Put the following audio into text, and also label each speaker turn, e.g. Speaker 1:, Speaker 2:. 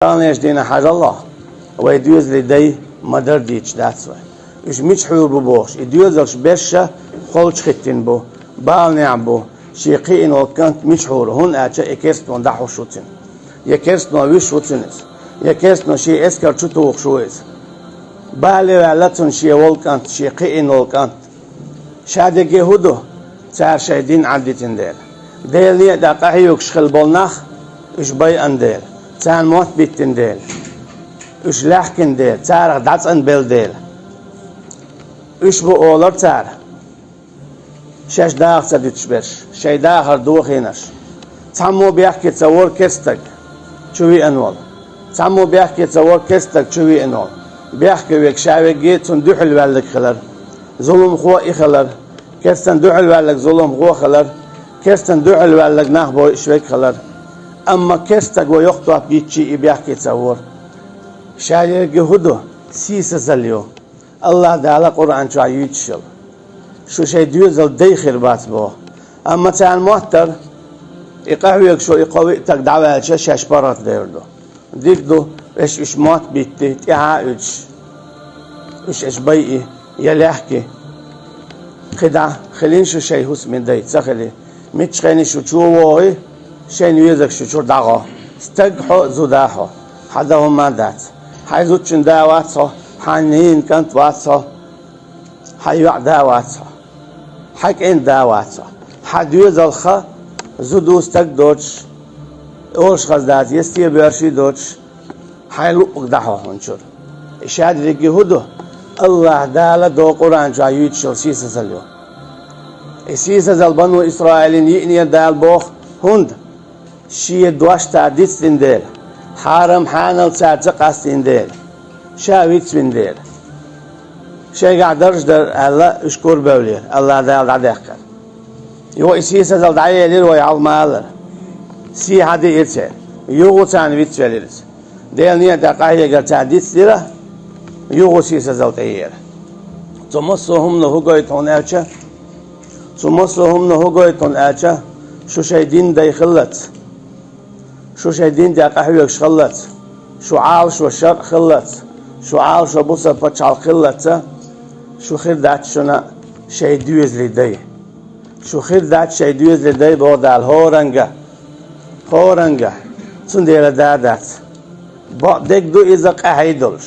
Speaker 1: Anlayış dine hacallah. Ve diyoruz li dey madar diç that's why. İş miçhur bu boş. Diyoruz ki beşe kol çıktin bu. Bal ne bu? Şiqin o kant miçhur. Hun aça ekerst on dahu şutin. Yekerst no viş şutiniz. Yekerst no şey esker çutu okşuiz. Bale velatun şey volkant şiqin volkant. Şade gehudu. Çar şey din aditin der. Deliye da qahiyuk şkhil bolnakh. İş bay andel. Sen muht bittin değil. Üç lahkin değil. Çarık datsan bel değil. Üç bu oğlar çar. Şeş dağıksa ditşber. Şey dağır doğuğinaş. Tammu biyahki tsavur kestek. Çuvi enol. Tammu biyahki tsavur kestek çuvi enol. Biyahki vek şavek gitsun duhul vellik kılar. Zulüm huwa ikhalar. Kesten duhul vellik zulüm huwa kılar. Kesten duhul vellik nahbo işvek kılar. Ama kestek ve yoktu ap gitçi ibiyahki tsavur. Şair gehudu sise zalyo. Allah Teala Kur'an çay yitşil. Şu şey diyoruz dey khirbat bu. Ama sen muhtar iqahviyek şu iqavi tak davalça şaşparat derdo. Dikdo eş muht bitti. Tiha üç eş bayi yalahki. Khida khalin şu şey husmin dey tsakhli. Mitchkhani şu chuwoy şey niyezek şu çur dağa. Staghu zudahu. Hada ma dat. Hayzutçun davatsa حنين كانت واتسا حيوع دا واتسا حك إن دا واتسا حد يزال خا زدوستك دوتش أولش خزدات يستي بيرشي دوتش حيلو أقدحو هنشور إشاد رجي هدو الله دالا دو قرآن شو يتشل سيسا سليو سيسا زل بنو إسرائيلين يئني دال بوخ هند شي دواش تعديد ديل حارم حانل ساعة قاستين ديل شاويت من دير شيء قاعد درجة الله اشكر بولير الله ده قاعد يو اسيس زل دعيه لير ويعظم الله سي هذه يرسل يو تان ويت فيلرز ديل نيه دقايه قال تعديت سيره يو سيس زل تير تمسهم له قويتون اچا تمسهم له قويتون اچا شو شي دين داي خلت شو شي دين دقايه خلت شو عال شو شر خلت شو عال شو بوسا بچال خلتا شو خير دات شنا شي دوز لدي شو خير دات شي دوز لدي بودال هورنگا سندير دادات با دك دو إذا قهيدلش